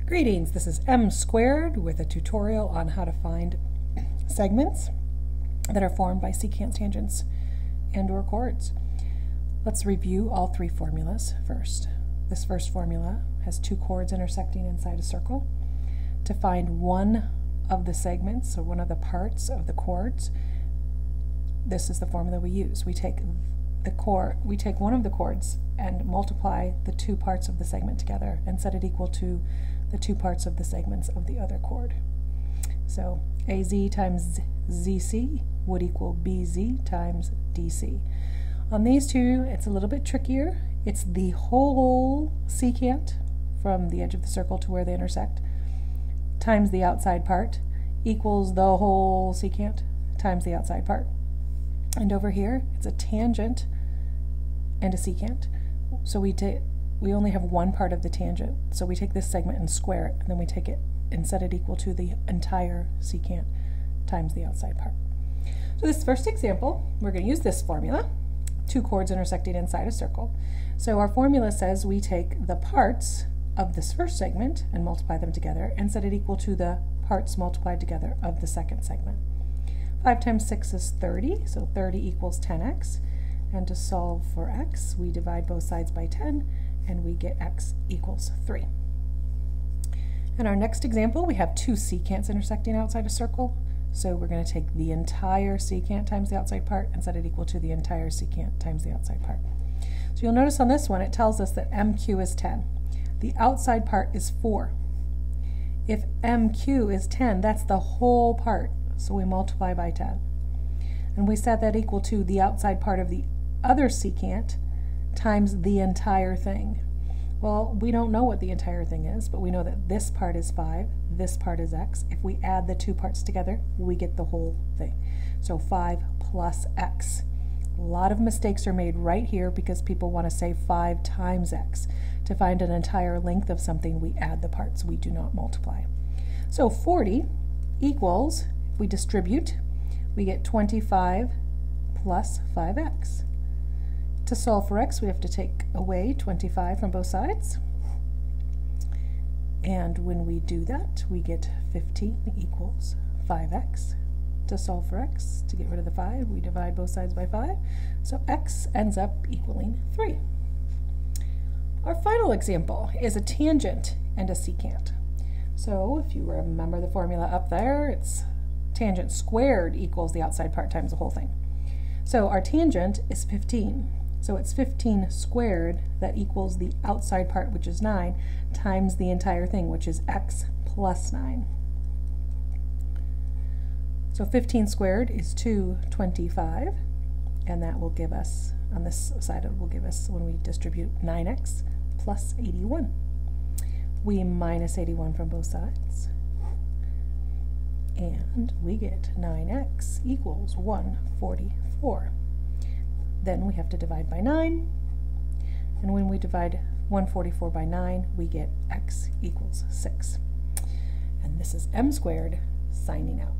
Greetings, this is M squared with a tutorial on how to find segments that are formed by secant tangents and or chords. Let's review all three formulas first. This first formula has two chords intersecting inside a circle. To find one of the segments, or one of the parts of the chords, this is the formula we use. We take one of the chords and multiply the two parts of the segment together and set it equal to the two parts of the segments of the other chord. So AZ times ZC would equal BZ times DC. On these two, it's a little bit trickier. It's the whole secant from the edge of the circle to where they intersect times the outside part equals the whole secant times the outside part. And over here, it's a tangent and a secant. So we only have one part of the tangent. So we take this segment and square it, and then we take it and set it equal to the entire secant times the outside part. So this first example, we're going to use this formula, two chords intersecting inside a circle. So our formula says we take the parts of this first segment and multiply them together and set it equal to the parts multiplied together of the second segment. 5 times 6 is 30, so 30 equals 10x. And to solve for x, we divide both sides by 10, and we get x equals 3. In our next example, we have two secants intersecting outside a circle. So we're going to take the entire secant times the outside part and set it equal to the entire secant times the outside part. So you'll notice on this one, it tells us that MQ is 10. The outside part is 4. If MQ is 10, that's the whole part. So we multiply by 10. And we set that equal to the outside part of the other secant times the entire thing. Well, we don't know what the entire thing is, but we know that this part is 5, this part is x. If we add the two parts together, we get the whole thing. So 5 plus x. A lot of mistakes are made right here because people want to say 5 times x. To find an entire length of something, we add the parts. We do not multiply. So 40 equals, if we distribute, we get 25 plus 5x. To solve for x, we have to take away 25 from both sides. And when we do that, we get 15 equals 5x. To solve for x, to get rid of the 5, we divide both sides by 5. So x ends up equaling 3. Our final example is a tangent and a secant. So if you remember the formula up there, it's tangent squared equals the outside part times the whole thing. So our tangent is 15. So it's 15 squared that equals the outside part, which is 9, times the entire thing, which is x plus 9. So 15 squared is 225, and that will give us, on this side it will give us, when we distribute, 9x plus 81. We minus 81 from both sides, and we get 9x equals 144. Then we have to divide by 9, and when we divide 144 by 9, we get x equals 6. And this is M squared signing out.